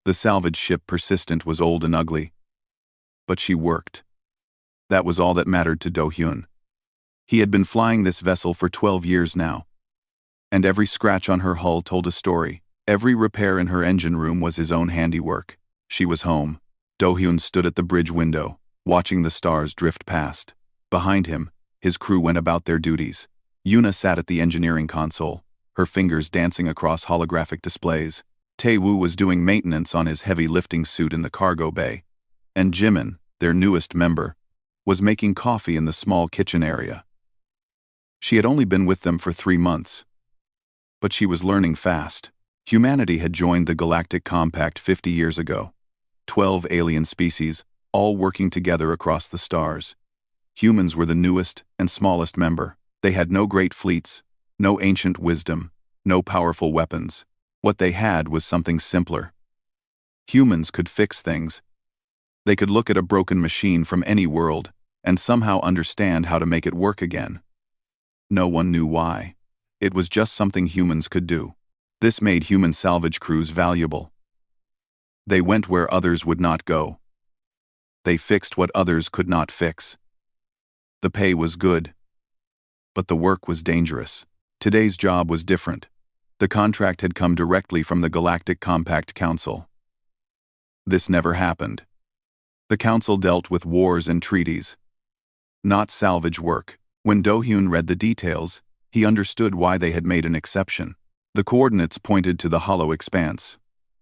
The salvage ship Persistent was old and ugly, but she worked. That was all that mattered to Do-hyun. He had been flying this vessel for 12 years now, and every scratch on her hull told a story. Every repair in her engine room was his own handiwork. She was home. Do-hyun stood at the bridge window, watching the stars drift past. Behind him, his crew went about their duties. Yuna sat at the engineering console, her fingers dancing across holographic displays. Tae-woo was doing maintenance on his heavy lifting suit in the cargo bay, and Jimin, their newest member, was making coffee in the small kitchen area. She had only been with them for 3 months, but she was learning fast. Humanity had joined the Galactic Compact 50 years ago. 12 alien species, all working together across the stars. Humans were the newest and smallest member. They had no great fleets, no ancient wisdom, no powerful weapons. What they had was something simpler. Humans could fix things. They could look at a broken machine from any world and somehow understand how to make it work again. No one knew why. It was just something humans could do. This made human salvage crews valuable. They went where others would not go. They fixed what others could not fix. The pay was good, but the work was dangerous. Today's job was different. The contract had come directly from the Galactic Compact Council. This never happened. The Council dealt with wars and treaties, not salvage work. When Do-hyun read the details, he understood why they had made an exception. The coordinates pointed to the hollow expanse.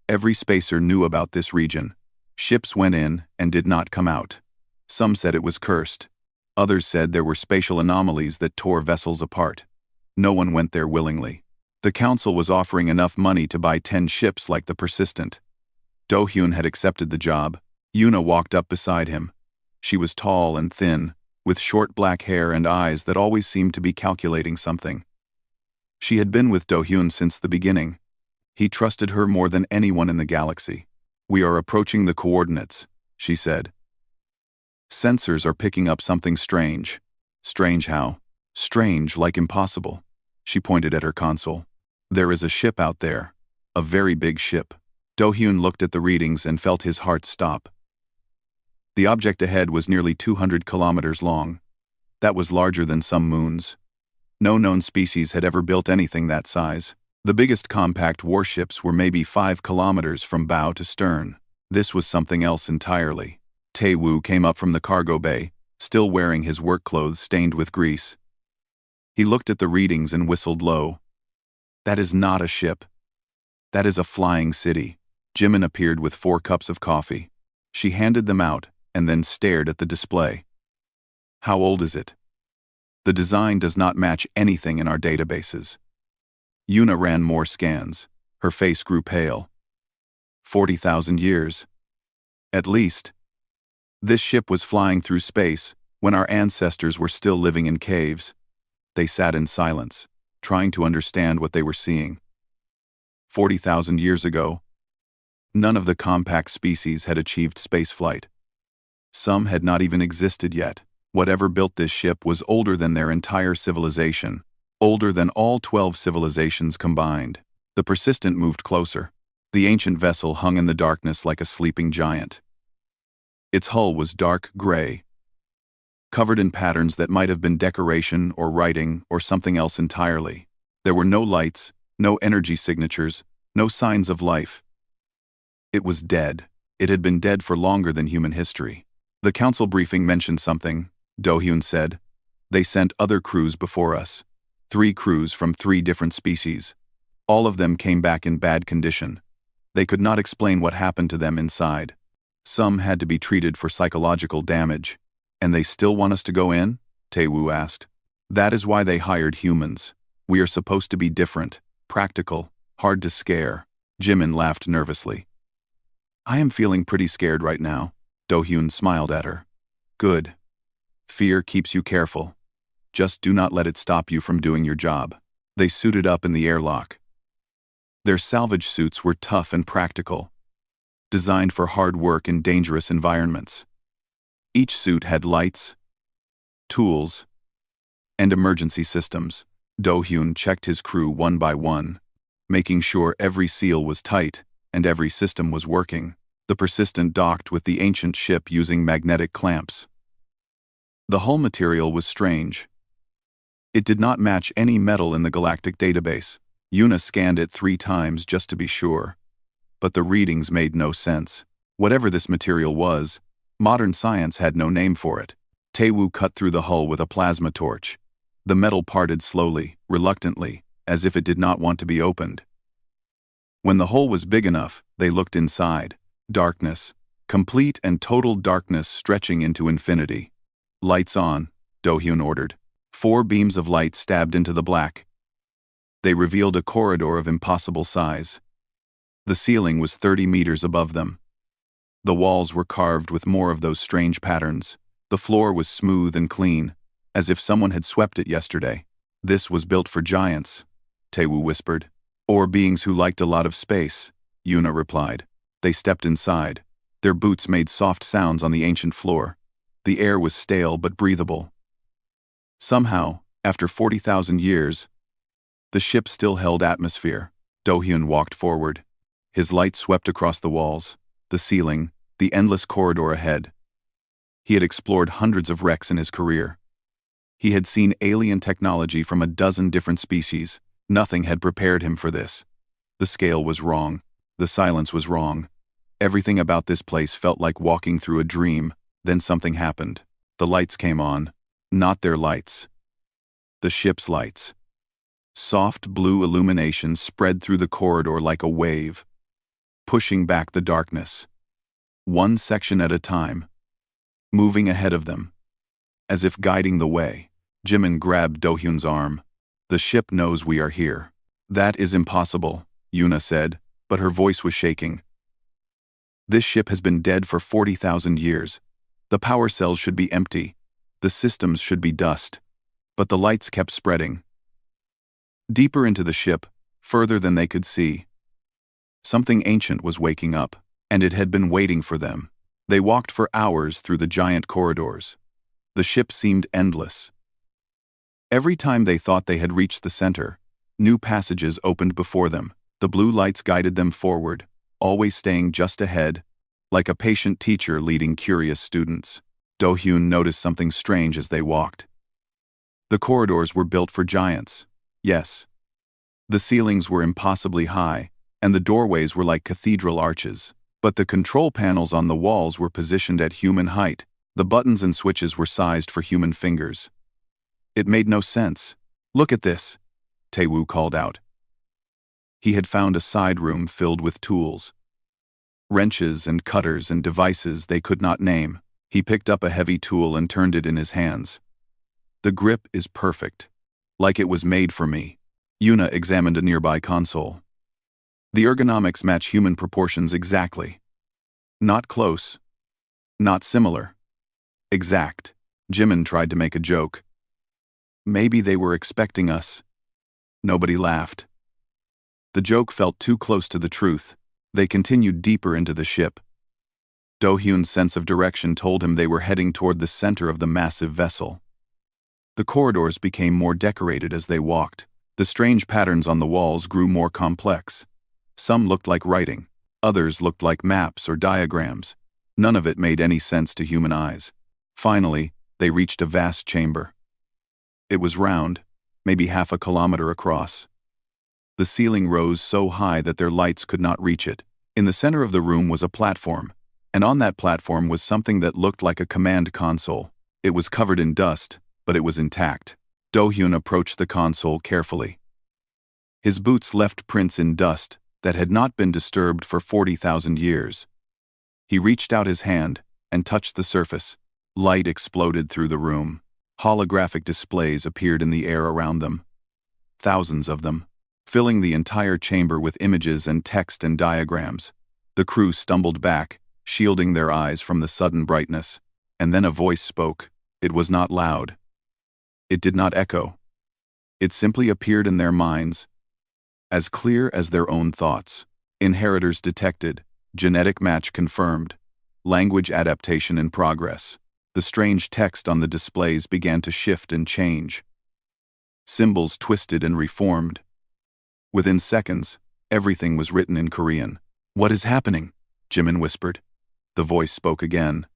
Every spacer knew about this region. Ships went in and did not come out. Some said it was cursed. Others said there were spatial anomalies that tore vessels apart. No one went there willingly. The council was offering enough money to buy 10 ships like the Persistent. Do-hyun had accepted the job. Yuna walked up beside him. She was tall and thin, with short black hair and eyes that always seemed to be calculating something. She had been with Do-hyun since the beginning. He trusted her more than anyone in the galaxy. "We are approaching the coordinates," she said. "Sensors are picking up something strange." "Strange how?" "Strange, like impossible." She pointed at her console. "There is a ship out there. A very big ship." Do-hyun looked at the readings and felt his heart stop. The object ahead was nearly 200 kilometers long. That was larger than some moons. No known species had ever built anything that size. The biggest compact warships were maybe 5 kilometers from bow to stern. This was something else entirely. Tae-woo came up from the cargo bay, still wearing his work clothes stained with grease. He looked at the readings and whistled low. "That is not a ship. That is a flying city." Jimin appeared with 4 cups of coffee. She handed them out and then stared at the display. "How old is it?" "The design does not match anything in our databases." Yuna ran more scans. Her face grew pale. 40,000 years. At least. This ship was flying through space when our ancestors were still living in caves. They sat in silence, trying to understand what they were seeing. 40,000 years ago, none of the compact species had achieved spaceflight. Some had not even existed yet. Whatever built this ship was older than their entire civilization, older than all 12 civilizations combined. The Persistent moved closer. The ancient vessel hung in the darkness like a sleeping giant. Its hull was dark gray, covered in patterns that might have been decoration or writing or something else entirely. There were no lights, no energy signatures, no signs of life. It was dead. It had been dead for longer than human history. The council briefing mentioned something, Do-hyun said. "They sent other crews before us. 3 crews from 3 different species. All of them came back in bad condition. They could not explain what happened to them inside. Some had to be treated for psychological damage." "And they still want us to go in?" Tae-woo asked. "That is why they hired humans. We are supposed to be different, practical, hard to scare." Jimin laughed nervously. "I am feeling pretty scared right now." Do-hyun smiled at her. "Good. Fear keeps you careful. Just do not let it stop you from doing your job." They suited up in the airlock. Their salvage suits were tough and practical, designed for hard work in dangerous environments. Each suit had lights, tools, and emergency systems. Do-hyun checked his crew one by one, making sure every seal was tight and every system was working. The persistent docked with the ancient ship using magnetic clamps. The hull material was strange. It did not match any metal in the galactic database. Yuna scanned it 3 times just to be sure. But the readings made no sense. Whatever this material was, modern science had no name for it. Taewoo cut through the hull with a plasma torch. The metal parted slowly, reluctantly, as if it did not want to be opened. When the hole was big enough, they looked inside. Darkness. Complete and total darkness stretching into infinity. "Lights on," Do-hyun ordered. 4 beams of light stabbed into the black. They revealed a corridor of impossible size. The ceiling was 30 meters above them. The walls were carved with more of those strange patterns. The floor was smooth and clean, as if someone had swept it yesterday. "This was built for giants," Taewoo whispered. "Or beings who liked a lot of space," Yuna replied. They stepped inside. Their boots made soft sounds on the ancient floor. The air was stale but breathable. Somehow, after 40,000 years, the ship still held atmosphere. Do-hyun walked forward. His light swept across the walls, the ceiling, the endless corridor ahead. He had explored hundreds of wrecks in his career. He had seen alien technology from a dozen different species. Nothing had prepared him for this. The scale was wrong. The silence was wrong. Everything about this place felt like walking through a dream. Then something happened. The lights came on. Not their lights. The ship's lights. Soft blue illumination spread through the corridor like a wave, pushing back the darkness. One section at a time. Moving ahead of them. As if guiding the way. Jimin grabbed Do-hyun's arm. "The ship knows we are here." "That is impossible," Yuna said, but her voice was shaking. "This ship has been dead for 40,000 years. The power cells should be empty. The systems should be dust." But the lights kept spreading. Deeper into the ship, further than they could see. Something ancient was waking up, and it had been waiting for them. They walked for hours through the giant corridors. The ship seemed endless. Every time they thought they had reached the center, new passages opened before them. The blue lights guided them forward, always staying just ahead, like a patient teacher leading curious students. Do-hyun noticed something strange as they walked. The corridors were built for giants. Yes. The ceilings were impossibly high, and the doorways were like cathedral arches. But the control panels on the walls were positioned at human height. The buttons and switches were sized for human fingers. It made no sense. "Look at this," Taewoo called out. He had found a side room filled with tools. Wrenches and cutters and devices they could not name. He picked up a heavy tool and turned it in his hands. "The grip is perfect. Like it was made for me." Yuna examined a nearby console. The ergonomics match human proportions exactly. Not close. Not similar. Exact. Jimin tried to make a joke. Maybe they were expecting us. Nobody laughed. The joke felt too close to the truth. They continued deeper into the ship. Do-hyun's sense of direction told him they were heading toward the center of the massive vessel. The corridors became more decorated as they walked. The strange patterns on the walls grew more complex. Some looked like writing. Others looked like maps or diagrams. None of it made any sense to human eyes. Finally, they reached a vast chamber. It was round, maybe half a kilometer across. The ceiling rose so high that their lights could not reach it. In the center of the room was a platform, and on that platform was something that looked like a command console. It was covered in dust, but it was intact. Do-hyun approached the console carefully. His boots left prints in dust that had not been disturbed for 40,000 years. He reached out his hand and touched the surface. Light exploded through the room. Holographic displays appeared in the air around them. Thousands of them, filling the entire chamber with images and text and diagrams. The crew stumbled back, shielding their eyes from the sudden brightness. And then a voice spoke. It was not loud. It did not echo. It simply appeared in their minds, as clear as their own thoughts. Inheritors detected. Genetic match confirmed. Language adaptation in progress. The strange text on the displays began to shift and change. Symbols twisted and reformed. Within seconds, everything was written in Korean. What is happening? Jimin whispered. The voice spoke again.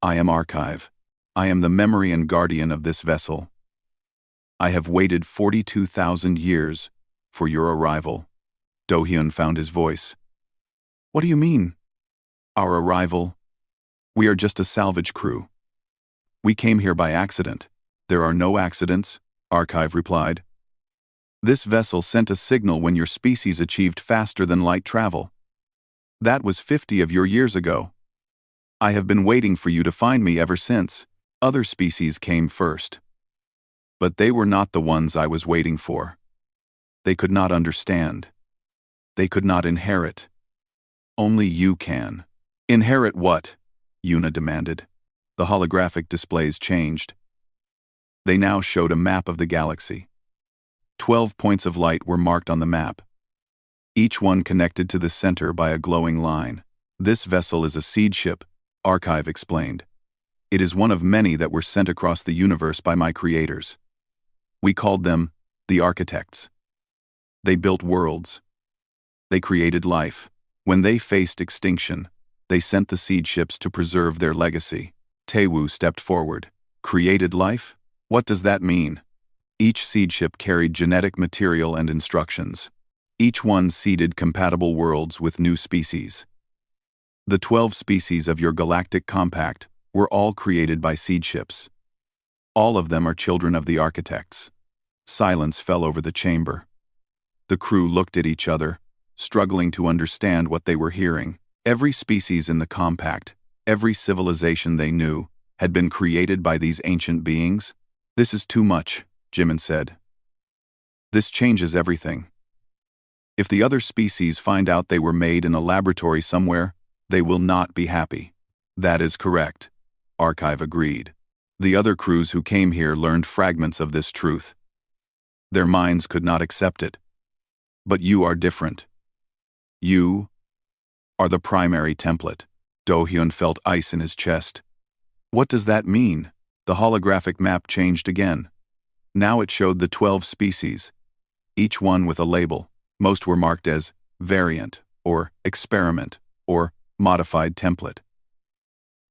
I am Archive. I am the memory and guardian of this vessel. I have waited 42,000 years for your arrival. Do-hyun found his voice. What do you mean? Our arrival? We are just a salvage crew. We came here by accident. There are no accidents, Archive replied. This vessel sent a signal when your species achieved faster than light travel. That was 50 of your years ago. I have been waiting for you to find me ever since. Other species came first. But they were not the ones I was waiting for. They could not understand. They could not inherit. Only you can. Inherit what? Yuna demanded. The holographic displays changed. They now showed a map of the galaxy. 12 points of light were marked on the map, each one connected to the center by a glowing line. This vessel is a seed ship, Archive explained. It is one of many that were sent across the universe by my creators. We called them the architects. They built worlds. They created life. When they faced extinction, they sent the seed ships to preserve their legacy. Taewoo stepped forward. Created life? What does that mean? Each seed ship carried genetic material and instructions. Each one seeded compatible worlds with new species. The 12 species of your galactic compact were all created by seed ships. All of them are children of the architects. Silence fell over the chamber. The crew looked at each other, struggling to understand what they were hearing. Every species in the compact, every civilization they knew, had been created by these ancient beings. This is too much, Jimin said. This changes everything. If the other species find out they were made in a laboratory somewhere, they will not be happy. That is correct, Archive agreed. The other crews who came here learned fragments of this truth. Their minds could not accept it. But you are different. You are the primary template. Do-hyun felt ice in his chest. What does that mean? The holographic map changed again. Now it showed the 12 species, each one with a label. Most were marked as variant, or experiment, or modified template.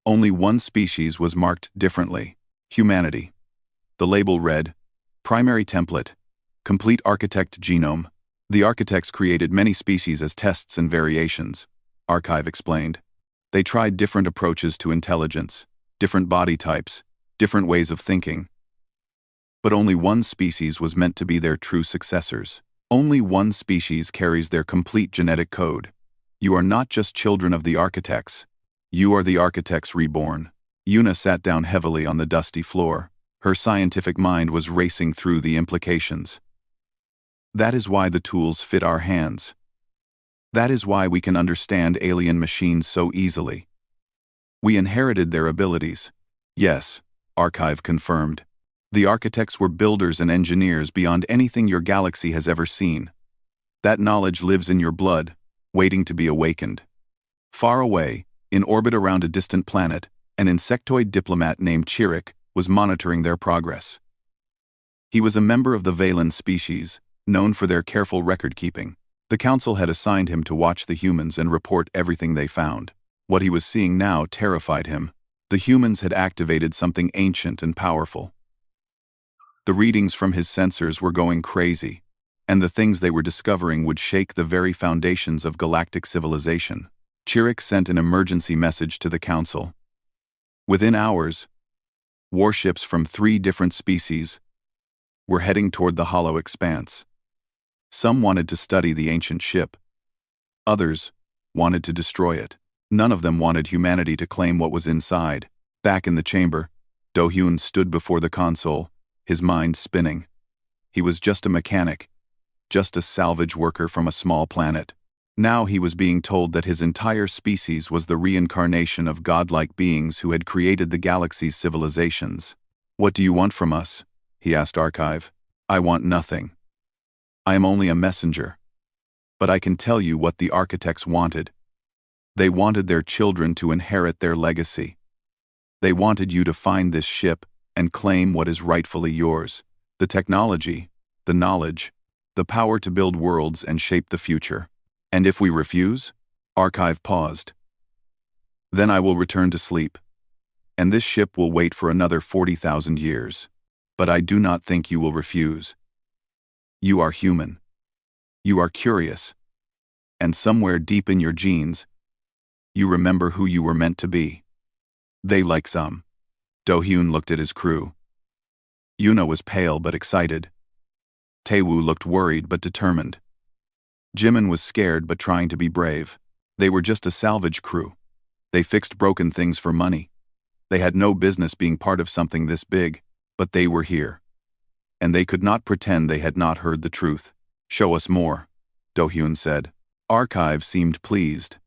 Only one species was marked differently: humanity. The label read, primary template, complete architect genome. The architects created many species as tests and variations, Archive explained. They tried different approaches to intelligence, different body types, different ways of thinking. But only one species was meant to be their true successors. Only one species carries their complete genetic code. You are not just children of the architects. You are the architects reborn. Yuna sat down heavily on the dusty floor. Her scientific mind was racing through the implications. That is why the tools fit our hands. That is why we can understand alien machines so easily. We inherited their abilities. Yes, Archive confirmed. The architects were builders and engineers beyond anything your galaxy has ever seen. That knowledge lives in your blood, waiting to be awakened. Far away, in orbit around a distant planet, an insectoid diplomat named Chirik was monitoring their progress. He was a member of the Valen species, known for their careful record-keeping. The council had assigned him to watch the humans and report everything they found. What he was seeing now terrified him. The humans had activated something ancient and powerful. The readings from his sensors were going crazy, and the things they were discovering would shake the very foundations of galactic civilization. Chirik sent an emergency message to the council. Within hours, warships from 3 different species were heading toward the hollow expanse. Some wanted to study the ancient ship. Others wanted to destroy it. None of them wanted humanity to claim what was inside. Back in the chamber, Do-hyun stood before the console, his mind spinning. He was just a mechanic, just a salvage worker from a small planet. Now he was being told that his entire species was the reincarnation of godlike beings who had created the galaxy's civilizations. What do you want from us? He asked Archive. I want nothing. I am only a messenger. But I can tell you what the architects wanted. They wanted their children to inherit their legacy. They wanted you to find this ship and claim what is rightfully yours: the technology, the knowledge, the power to build worlds and shape the future. And if we refuse, Archive paused. Then I will return to sleep. And this ship will wait for another 40,000 years. But I do not think you will refuse. You are human. You are curious. And somewhere deep in your genes, you remember who you were meant to be. They like some. Do-hyun looked at his crew. Yuna was pale but excited. Taewoo looked worried but determined. Jimin was scared but trying to be brave. They were just a salvage crew. They fixed broken things for money. They had no business being part of something this big, but they were here. And they could not pretend they had not heard the truth. Show us more, Do-hyun said. Archive seemed pleased.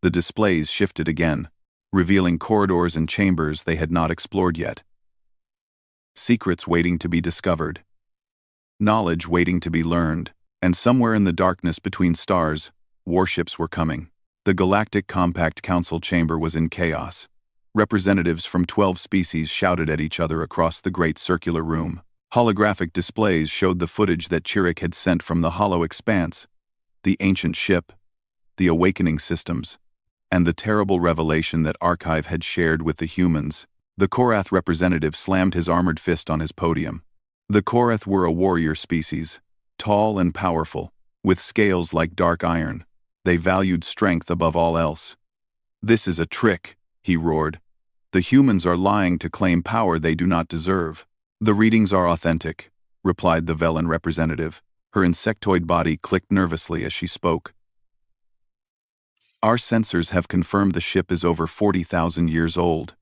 The displays shifted again, revealing corridors and chambers they had not explored yet. Secrets waiting to be discovered. Knowledge waiting to be learned. And somewhere in the darkness between stars, warships were coming. The Galactic Compact Council chamber was in chaos. Representatives from 12 species shouted at each other across the great circular room. Holographic displays showed the footage that Chirik had sent from the hollow expanse, the ancient ship, the awakening systems, and the terrible revelation that Archive had shared with the humans. The Korath representative slammed his armored fist on his podium. The Korath were a warrior species, tall and powerful, with scales like dark iron. They valued strength above all else. This is a trick, he roared. The humans are lying to claim power they do not deserve. The readings are authentic, replied the Velen representative. Her insectoid body clicked nervously as she spoke. Our sensors have confirmed the ship is over 40,000 years old.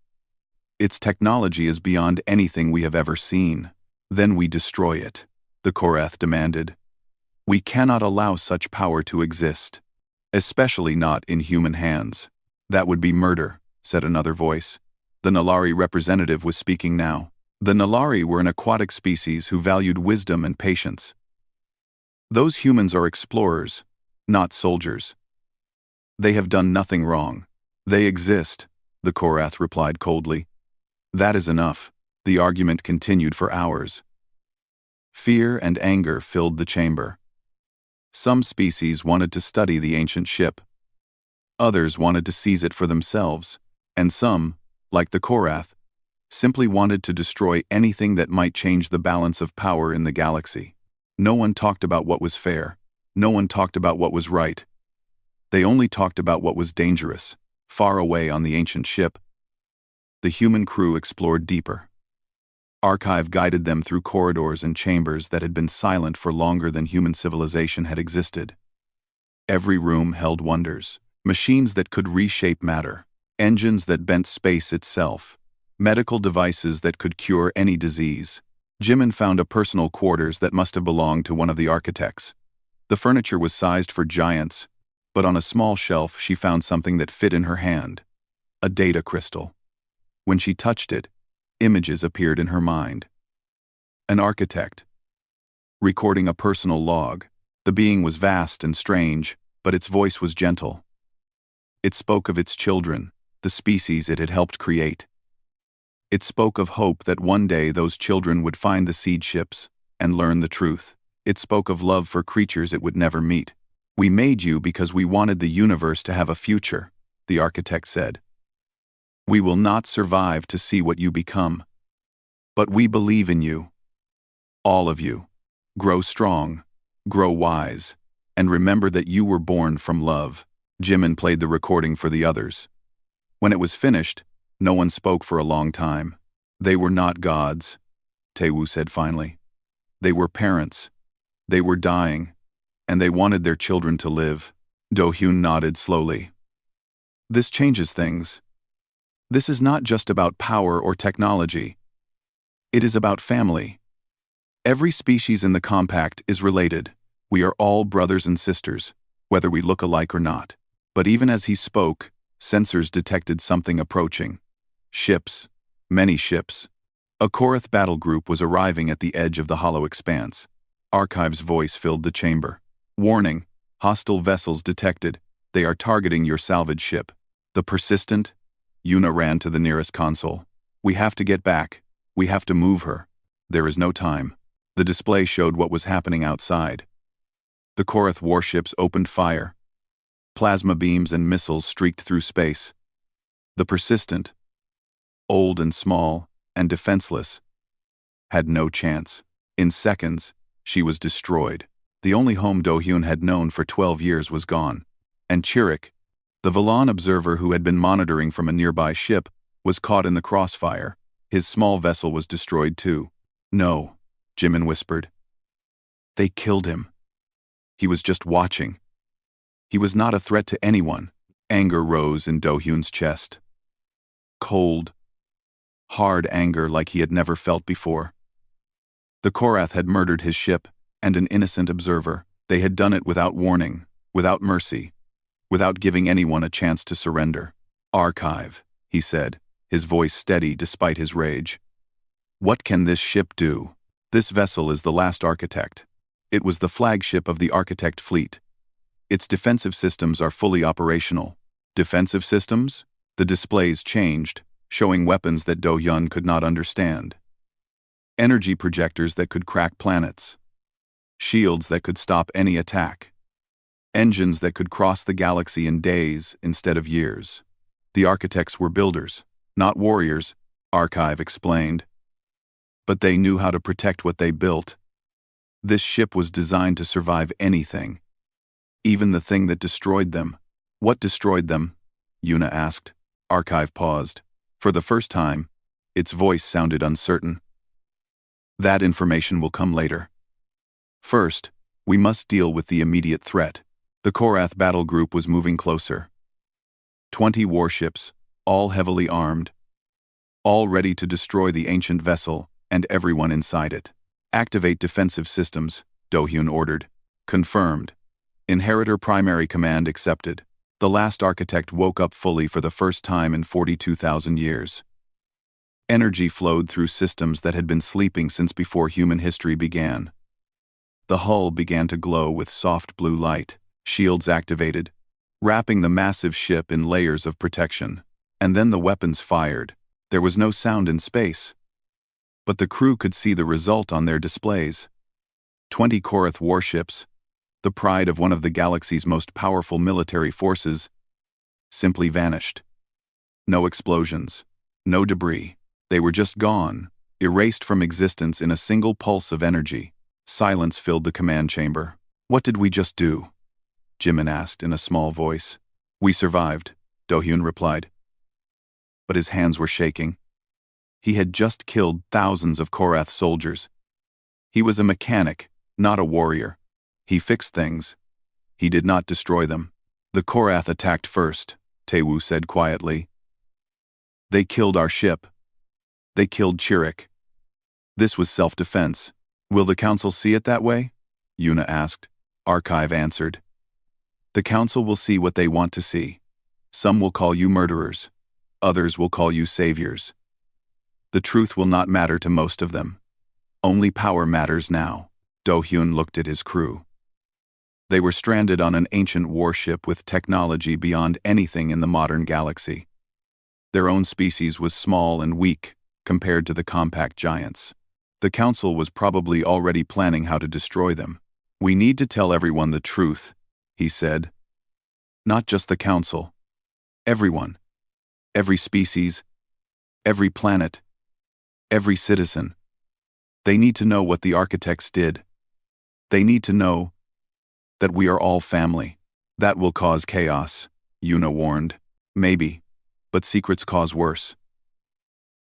Its technology is beyond anything we have ever seen. Then we destroy it, the Korath demanded. We cannot allow such power to exist, especially not in human hands. That would be murder, said another voice. The Nalari representative was speaking now. The Nalari were an aquatic species who valued wisdom and patience. Those humans are explorers, not soldiers. They have done nothing wrong. They exist, the Korath replied coldly. That is enough. The argument continued for hours. Fear and anger filled the chamber. Some species wanted to study the ancient ship. Others wanted to seize it for themselves, and some, like the Korath, simply wanted to destroy anything that might change the balance of power in the galaxy. No one talked about what was fair. No one talked about what was right. They only talked about what was dangerous, far away on the ancient ship. The human crew explored deeper. Archive guided them through corridors and chambers that had been silent for longer than human civilization had existed. Every room held wonders. Machines that could reshape matter. Engines that bent space itself. Medical devices that could cure any disease. Jimin found a personal quarters that must have belonged to one of the architects. The furniture was sized for giants, but on a small shelf she found something that fit in her hand. A data crystal. When she touched it, images appeared in her mind. An architect. Recording a personal log. The being was vast and strange, but its voice was gentle. It spoke of its children, the species it had helped create. It spoke of hope that one day those children would find the seed ships and learn the truth. It spoke of love for creatures it would never meet. We made you because we wanted the universe to have a future, the architect said. We will not survive to see what you become. But we believe in you. All of you. Grow strong, grow wise, and remember that you were born from love. Jimin played the recording for the others. When it was finished, no one spoke for a long time. They were not gods, Taewoo said finally. They were parents. They were dying, and they wanted their children to live. Do-hyun nodded slowly. This changes things. This is not just about power or technology. It is about family. Every species in the compact is related. We are all brothers and sisters, whether we look alike or not. But even as he spoke, sensors detected something approaching. Ships. Many ships. A Korath battle group was arriving at the edge of the hollow expanse. Archive's voice filled the chamber. Warning. Hostile vessels detected. They are targeting your salvage ship. The persistent. Yuna ran to the nearest console. We have to get back. We have to move her. There is no time. The display showed what was happening outside. The Korath warships opened fire. Plasma beams and missiles streaked through space. The Persistent, old and small and defenseless, had no chance. In seconds, she was destroyed. The only home Do-hyun had known for 12 years was gone. And Chirik, the Valan observer who had been monitoring from a nearby ship, was caught in the crossfire. His small vessel was destroyed too. "No," Jimin whispered. "They killed him. He was just watching. He was not a threat to anyone." Anger rose in Do-hyun's chest. Cold, hard anger like he had never felt before. The Korath had murdered his ship and an innocent observer. They had done it without warning, without mercy, without giving anyone a chance to surrender. "Archive," he said, his voice steady despite his rage. "What can this ship do? This vessel is the last Architect. It was the flagship of the Architect fleet. Its defensive systems are fully operational." Defensive systems? The displays changed, showing weapons that Do-hyun could not understand. Energy projectors that could crack planets. Shields that could stop any attack. Engines that could cross the galaxy in days instead of years. The Architects were builders, not warriors, Archive explained. But they knew how to protect what they built. This ship was designed to survive anything. Even the thing that destroyed them. What destroyed them? Yuna asked. Archive paused. For the first time, its voice sounded uncertain. That information will come later. First, we must deal with the immediate threat. The Korath battle group was moving closer. 20 warships, all heavily armed. All ready to destroy the ancient vessel and everyone inside it. Activate defensive systems, Do-hyun ordered. Confirmed. Inheritor primary command accepted. The last Architect woke up fully for the first time in 42,000 years. Energy flowed through systems that had been sleeping since before human history began. The hull began to glow with soft blue light. Shields activated, wrapping the massive ship in layers of protection. And then the weapons fired. There was no sound in space. But the crew could see the result on their displays. 20 Korath warships, the pride of one of the galaxy's most powerful military forces, simply vanished. No explosions, no debris. They were just gone, erased from existence in a single pulse of energy. Silence filled the command chamber. "What did we just do?" Jimin asked in a small voice. "We survived," Do-hyun replied. But his hands were shaking. He had just killed thousands of Korath soldiers. He was a mechanic, not a warrior. He fixed things. He did not destroy them. "The Korath attacked first," Taewoo said quietly. "They killed our ship. They killed Chirik. This was self-defense. Will the Council see it that way?" Yuna asked. Archive answered. "The Council will see what they want to see. Some will call you murderers. Others will call you saviors. The truth will not matter to most of them. Only power matters now." Do-hyun looked at his crew. They were stranded on an ancient warship with technology beyond anything in the modern galaxy. Their own species was small and weak compared to the compact giants. The Council was probably already planning how to destroy them. "We need to tell everyone the truth," he said. "Not just the Council. Everyone. Every species. Every planet. Every citizen. They need to know what the Architects did. They need to know that we are all family." "That will cause chaos," Yuna warned. "Maybe, but secrets cause worse.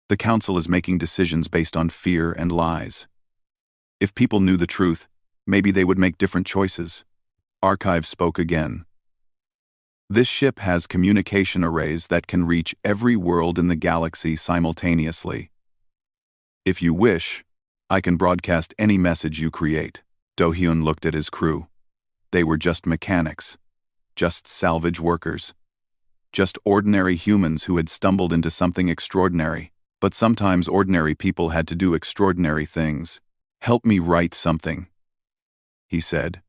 The Council is making decisions based on fear and lies. If people knew the truth, maybe they would make different choices." Archive spoke again. "This ship has communication arrays that can reach every world in the galaxy simultaneously. If you wish, I can broadcast any message you create." Do-hyun looked at his crew. They were just mechanics, just salvage workers, just ordinary humans who had stumbled into something extraordinary. But sometimes ordinary people had to do extraordinary things. "Help me write something," he said.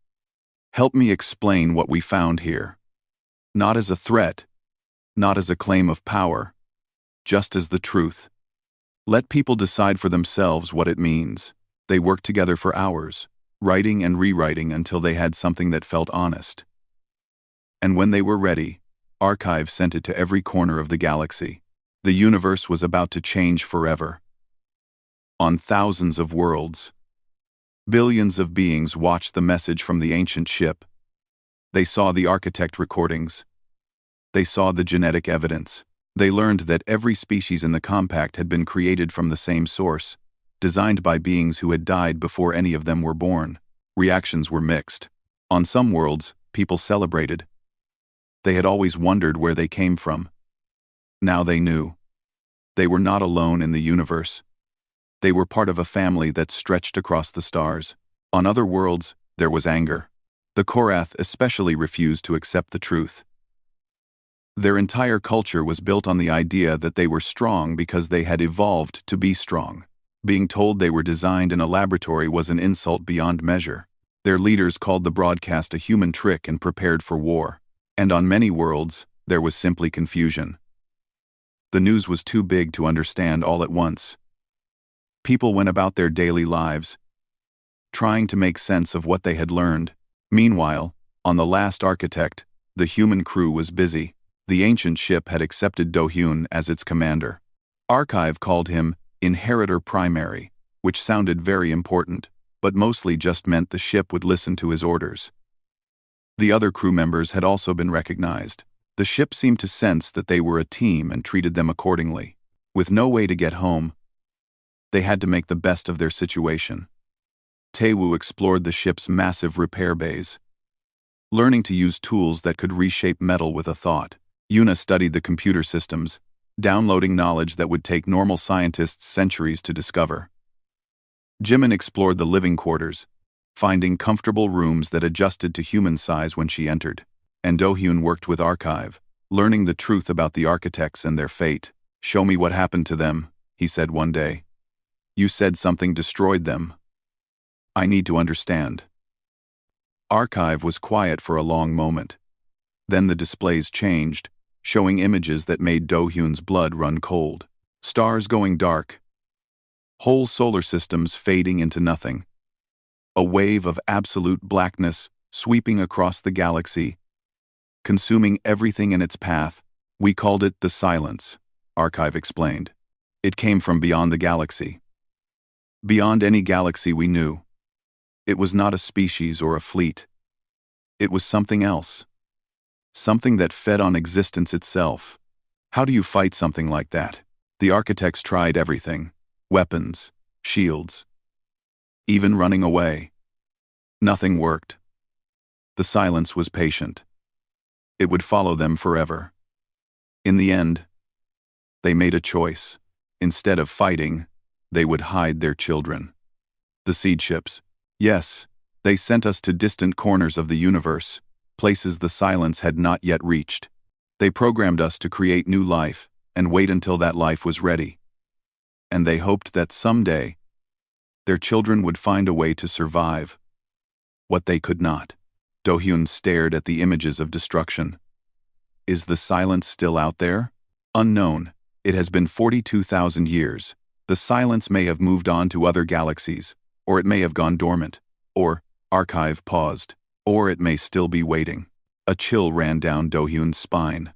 "Help me explain what we found here. Not as a threat, not as a claim of power, just as the truth. Let people decide for themselves what it means." They worked together for hours, writing and rewriting until they had something that felt honest. And when they were ready, Archive sent it to every corner of the galaxy. The universe was about to change forever. On thousands of worlds, billions of beings watched the message from the ancient ship. They saw the architect recordings. They saw the genetic evidence. They learned that every species in the compact had been created from the same source, designed by beings who had died before any of them were born. Reactions were mixed. On some worlds, people celebrated. They had always wondered where they came from. Now they knew. They were not alone in the universe. They were part of a family that stretched across the stars. On other worlds, there was anger. The Korath especially refused to accept the truth. Their entire culture was built on the idea that they were strong because they had evolved to be strong. Being told they were designed in a laboratory was an insult beyond measure. Their leaders called the broadcast a human trick and prepared for war. And on many worlds, there was simply confusion. The news was too big to understand all at once. People went about their daily lives, trying to make sense of what they had learned. Meanwhile, on the last architect, the human crew was busy. The ancient ship had accepted Do-hyun as its commander. Archive called him Inheritor Primary, which sounded very important, but mostly just meant the ship would listen to his orders. The other crew members had also been recognized. The ship seemed to sense that they were a team and treated them accordingly. With no way to get home, they had to make the best of their situation. Taewoo explored the ship's massive repair bays, learning to use tools that could reshape metal with a thought. Yuna studied the computer systems, downloading knowledge that would take normal scientists centuries to discover. Jimin explored the living quarters, finding comfortable rooms that adjusted to human size when she entered. And Do-hyun worked with Archive, learning the truth about the architects and their fate. "Show me what happened to them," he said one day. "You said something destroyed them. I need to understand." Archive was quiet for a long moment. Then the displays changed, showing images that made Do-hyun's blood run cold. Stars going dark. Whole solar systems fading into nothing. A wave of absolute blackness sweeping across the galaxy, consuming everything in its path. "We called it the Silence," Archive explained. "It came from beyond the galaxy. Beyond any galaxy we knew. It was not a species or a fleet. It was something else. Something that fed on existence itself. How do you fight something like that?" The architects tried everything. Weapons, shields, even running away. Nothing worked. The Silence was patient. It would follow them forever. In the end, they made a choice. Instead of fighting, they would hide their children. The seed ships. Yes, they sent us to distant corners of the universe, places the Silence had not yet reached. They programmed us to create new life and wait until that life was ready. And they hoped that someday, their children would find a way to survive what they could not. Do-hyun stared at the images of destruction. Is the Silence still out there? Unknown. It has been 42,000 years. The Silence may have moved on to other galaxies, or it may have gone dormant, or Archive paused, or it may still be waiting. A chill ran down Do-hyun's spine.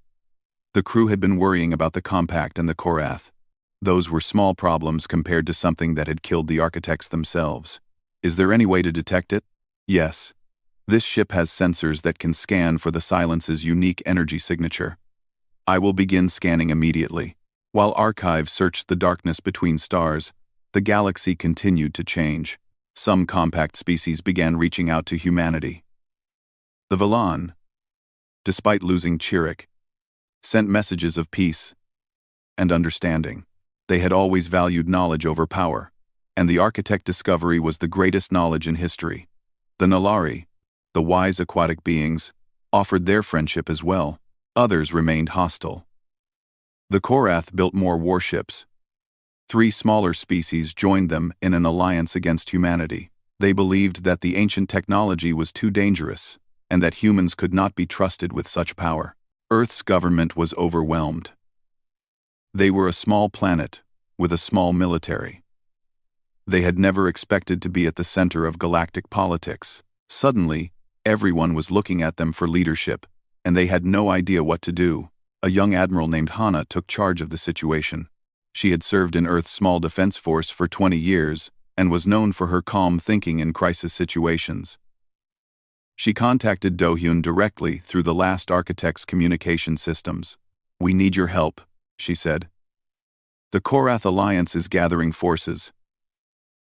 The crew had been worrying about the compact and the Korath. Those were small problems compared to something that had killed the architects themselves. Is there any way to detect it? Yes. This ship has sensors that can scan for the Silence's unique energy signature. I will begin scanning immediately. While Archive searched the darkness between stars, the galaxy continued to change. Some compact species began reaching out to humanity. The Velan, despite losing Chirrut, sent messages of peace and understanding. They had always valued knowledge over power, and the architect discovery was the greatest knowledge in history. The Nalari, the wise aquatic beings, offered their friendship as well. Others remained hostile. The Korath built more warships. 3 smaller species joined them in an alliance against humanity. They believed that the ancient technology was too dangerous, and that humans could not be trusted with such power. Earth's government was overwhelmed. They were a small planet, with a small military. They had never expected to be at the center of galactic politics. Suddenly, everyone was looking at them for leadership. and they had no idea what to do. A young admiral named Hana took charge of the situation. She had served in Earth's small defense force for 20 years and was known for her calm thinking in crisis situations. She contacted Do-hyun directly through the last architect's communication systems. "We need your help," she said. "The Korath Alliance is gathering forces.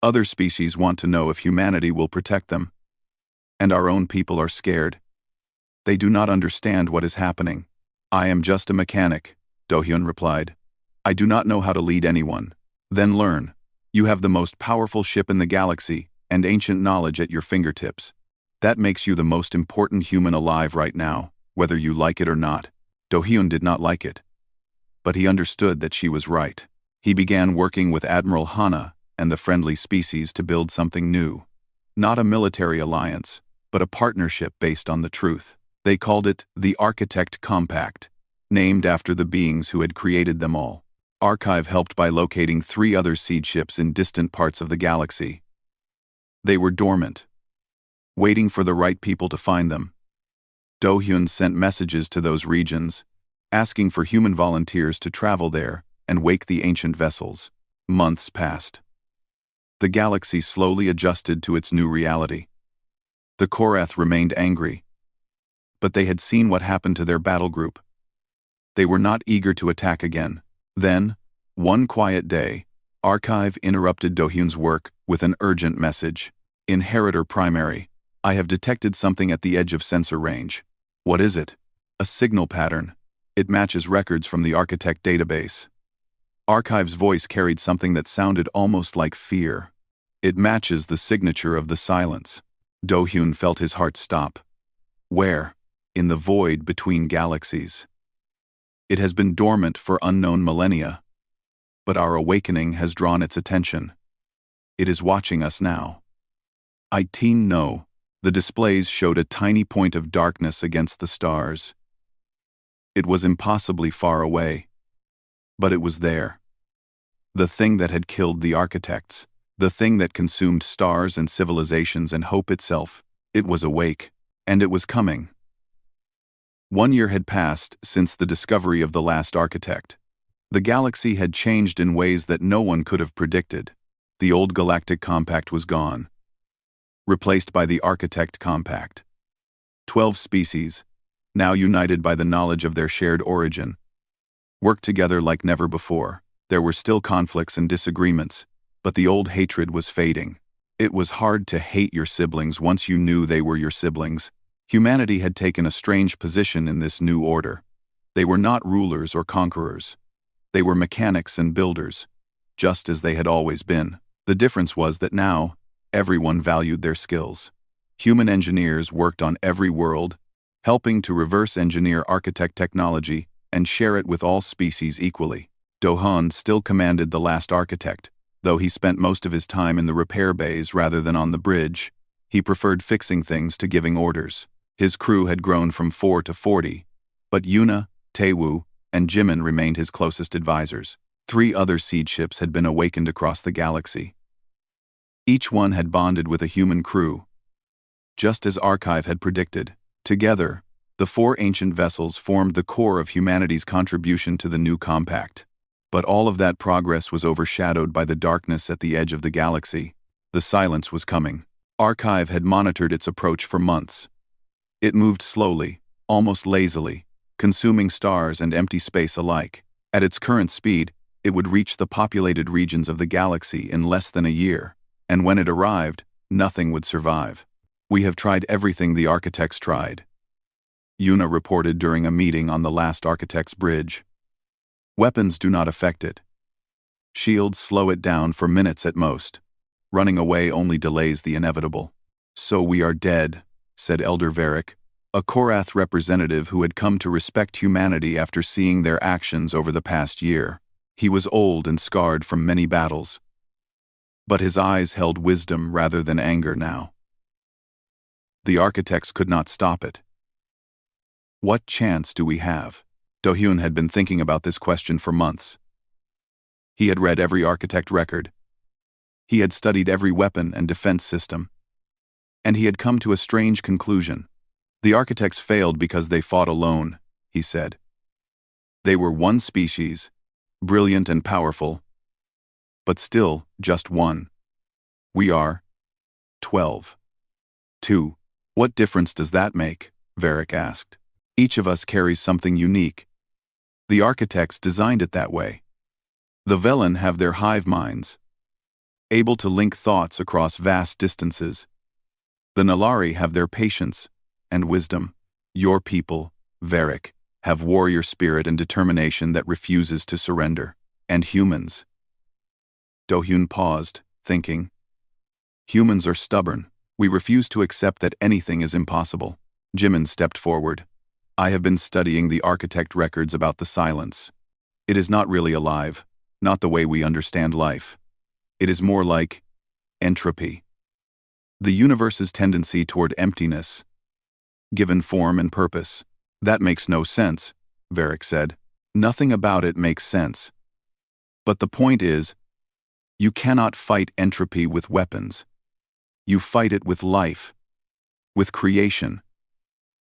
Other species want to know if humanity will protect them. And our own people are scared. They do not understand what is happening." "I am just a mechanic," Do-hyun replied. "I do not know how to lead anyone." "Then learn. You have the most powerful ship in the galaxy and ancient knowledge at your fingertips. That makes you the most important human alive right now, whether you like it or not." Do-hyun did not like it. But he understood that she was right. He began working with Admiral Hana and the friendly species to build something new. Not a military alliance, but a partnership based on the truth. They called it the Architect Compact, named after the beings who had created them all. Archive helped by locating 3 other seed ships in distant parts of the galaxy. They were dormant, waiting for the right people to find them. Do-hyun sent messages to those regions, asking for human volunteers to travel there and wake the ancient vessels. Months passed. The galaxy slowly adjusted to its new reality. The Korath remained angry, but they had seen what happened to their battle group. They were not eager to attack again. Then, one quiet day, Archive interrupted Do-hyun's work with an urgent message. "Inheritor Primary, I have detected something at the edge of sensor range." "What is it?" "A signal pattern. It matches records from the Architect database." Archive's voice carried something that sounded almost like fear. "It matches the signature of the silence." Do-hyun felt his heart stop. "Where?" "In the void between galaxies. It has been dormant for unknown millennia, but our awakening has drawn its attention. It is watching us now." "I know." The displays showed a tiny point of darkness against the stars. It was impossibly far away, but it was there. The thing that had killed the architects, the thing that consumed stars and civilizations and hope itself. It was awake, and it was coming. 1 year had passed since the discovery of the last architect. The galaxy had changed in ways that no one could have predicted. The old Galactic Compact was gone, replaced by the Architect Compact. 12 species, now united by the knowledge of their shared origin, worked together like never before. There were still conflicts and disagreements, but the old hatred was fading. It was hard to hate your siblings once you knew they were your siblings. Humanity had taken a strange position in this new order. They were not rulers or conquerors. They were mechanics and builders, just as they had always been. The difference was that now, everyone valued their skills. Human engineers worked on every world, helping to reverse engineer architect technology and share it with all species equally. Do-hyun still commanded the last architect, though he spent most of his time in the repair bays rather than on the bridge. He preferred fixing things to giving orders. His crew had grown from 4 to 40, but Yuna, Taewoo, and Jimin remained his closest advisors. 3 other seed ships had been awakened across the galaxy. Each one had bonded with a human crew, just as Archive had predicted. Together, the 4 ancient vessels formed the core of humanity's contribution to the new compact. But all of that progress was overshadowed by the darkness at the edge of the galaxy. The silence was coming. Archive had monitored its approach for months. It moved slowly, almost lazily, consuming stars and empty space alike. At its current speed, it would reach the populated regions of the galaxy in less than a year, and when it arrived, nothing would survive. "We have tried everything the architects tried," Yuna reported during a meeting on the last architect's bridge. "Weapons do not affect it. Shields slow it down for minutes at most. Running away only delays the inevitable." "So we are dead," said Elder Varric, a Korath representative who had come to respect humanity after seeing their actions over the past year. He was old and scarred from many battles, but his eyes held wisdom rather than anger now. The architects could not stop it. "What chance do we have?" Do-hyun had been thinking about this question for months. He had read every architect record. He had studied every weapon and defense system. And he had come to a strange conclusion. The architects failed because they fought alone, he said. They were one species, brilliant and powerful, but still just one. We are 12. 2. What difference does that make? Varric asked. Each of us carries something unique. The architects designed it that way. The Velen have their hive minds, able to link thoughts across vast distances. The Nalari have their patience and wisdom. Your people, Varric, have warrior spirit and determination that refuses to surrender. And humans. Do-Hyun paused, thinking. Humans are stubborn. We refuse to accept that anything is impossible. Jimin stepped forward. I have been studying the architect records about the silence. It is not really alive, not the way we understand life. It is more like entropy. The universe's tendency toward emptiness, given form and purpose. That makes no sense, Varric said. Nothing about it makes sense. But the point is, you cannot fight entropy with weapons. You fight it with life, with creation,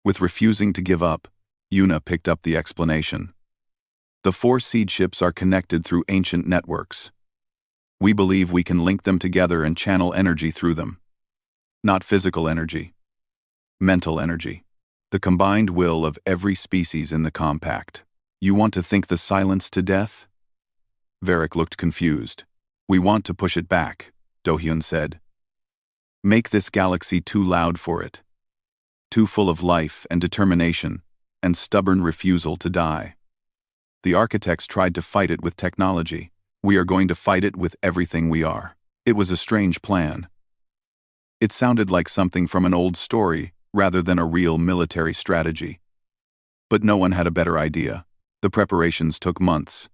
with refusing to give up. Yuna picked up the explanation. The 4 seed ships are connected through ancient networks. We believe we can link them together and channel energy through them. Not physical energy, mental energy. The combined will of every species in the compact. You want to think the silence to death? Varric looked confused. We want to push it back, Do-Hyun said. Make this galaxy too loud for it. Too full of life and determination and stubborn refusal to die. The architects tried to fight it with technology. We are going to fight it with everything we are. It was a strange plan. It sounded like something from an old story rather than a real military strategy. But no one had a better idea. The preparations took months.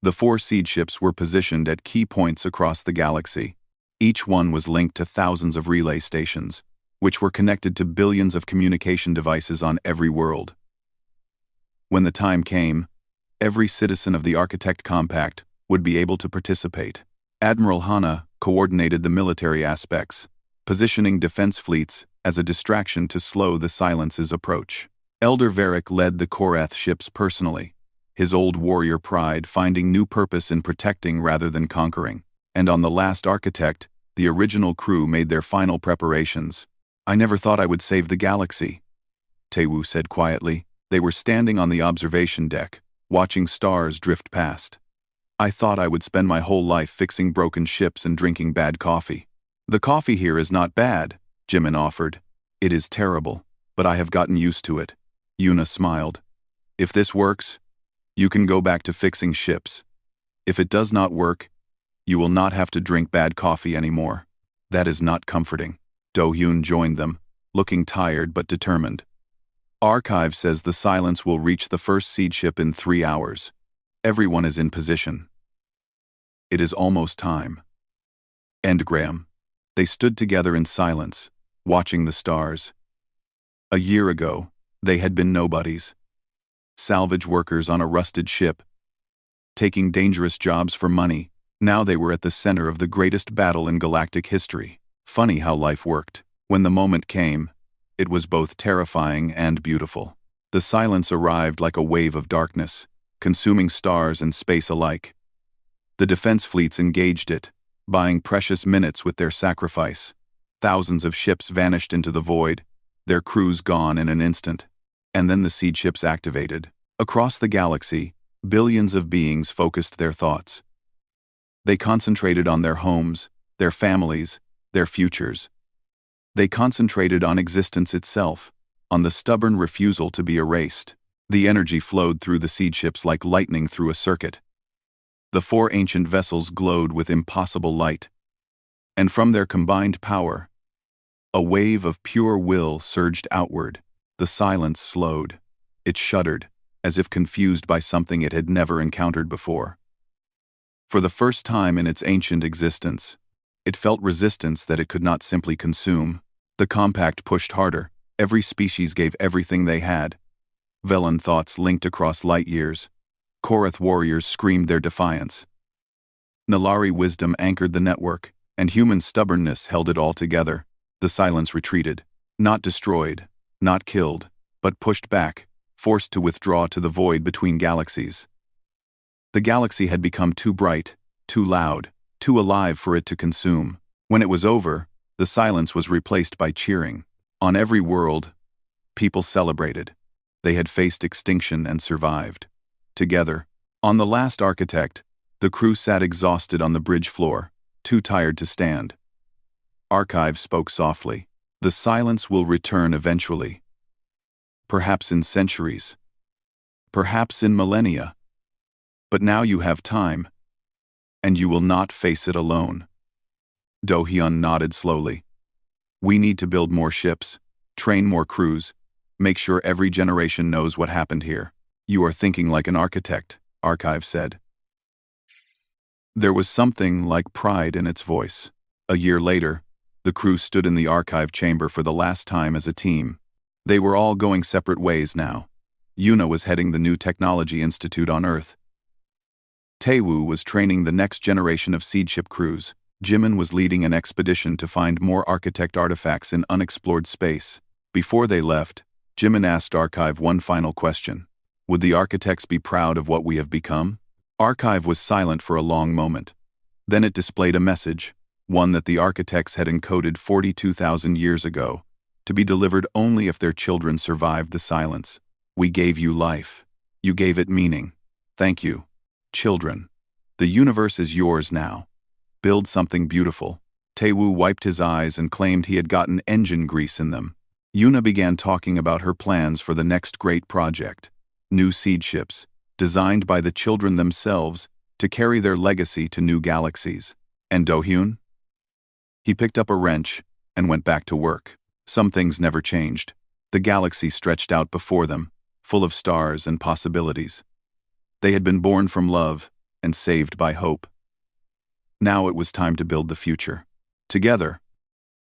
The 4 seed ships were positioned at key points across the galaxy. Each one was linked to thousands of relay stations, which were connected to billions of communication devices on every world. When the time came, every citizen of the Architect Compact would be able to participate. Admiral Hana coordinated the military aspects, positioning defense fleets as a distraction to slow the silence's approach. Elder Varric led the Korath ships personally, his old warrior pride finding new purpose in protecting rather than conquering. And on the last Architect, the original crew made their final preparations. I never thought I would save the galaxy, Taewoo said quietly. They were standing on the observation deck, watching stars drift past. I thought I would spend my whole life fixing broken ships and drinking bad coffee. The coffee here is not bad, Jimin offered. It is terrible, but I have gotten used to it. Yuna smiled. If this works, you can go back to fixing ships. If it does not work, you will not have to drink bad coffee anymore. That is not comforting. Do-Hyun joined them, looking tired but determined. Archive says the silence will reach the first seed ship in 3 hours. Everyone is in position. It is almost time. Endgram. They stood together in silence, watching the stars. A year ago, they had been nobodies. Salvage workers on a rusted ship, taking dangerous jobs for money. Now they were at the center of the greatest battle in galactic history. Funny how life worked. When the moment came, it was both terrifying and beautiful. The silence arrived like a wave of darkness, consuming stars and space alike. The defense fleets engaged it, buying precious minutes with their sacrifice. Thousands of ships vanished into the void, their crews gone in an instant. And then the seed ships activated. Across the galaxy, billions of beings focused their thoughts. They concentrated on their homes, their families, their futures. They concentrated on existence itself, on the stubborn refusal to be erased. The energy flowed through the seed ships like lightning through a circuit. The 4 ancient vessels glowed with impossible light. And from their combined power, a wave of pure will surged outward. The silence slowed. It shuddered, as if confused by something it had never encountered before. For the first time in its ancient existence, it felt resistance that it could not simply consume. The compact pushed harder. Every species gave everything they had. Velen thoughts linked across light years. Korath warriors screamed their defiance. Nalari wisdom anchored the network, and human stubbornness held it all together. The silence retreated. Not destroyed, Not killed, but pushed back, forced to withdraw to the void between galaxies. The galaxy had become too bright, too loud, too alive for it to consume. When it was over, the silence was replaced by cheering. On every world, people celebrated. They had faced extinction and survived. Together, on the last architect, the crew sat exhausted on the bridge floor, too tired to stand. Archive spoke softly. The silence will return eventually. Perhaps in centuries. Perhaps in millennia. But now you have time, and you will not face it alone. Do-hyun nodded slowly. We need to build more ships, train more crews, make sure every generation knows what happened here. You are thinking like an architect, Archive said. There was something like pride in its voice. A year later, the crew stood in the archive chamber for the last time as a team. They were all going separate ways now. Yuna was heading the New Technology Institute on Earth. Taewoo was training the next generation of seedship crews. Jimin was leading an expedition to find more architect artifacts in unexplored space. Before they left, Jimin asked Archive one final question. Would the architects be proud of what we have become? Archive was silent for a long moment. Then it displayed a message, one that the architects had encoded 42,000 years ago, to be delivered only if their children survived the silence. We gave you life. You gave it meaning. Thank you. Children. The universe is yours now. Build something beautiful. Taewoo wiped his eyes and claimed he had gotten engine grease in them. Yuna began talking about her plans for the next great project. New seed ships, designed by the children themselves to carry their legacy to new galaxies. And Do-hyun? He picked up a wrench and went back to work. Some things never changed. The galaxy stretched out before them, full of stars and possibilities. They had been born from love and saved by hope. Now it was time to build the future. Together,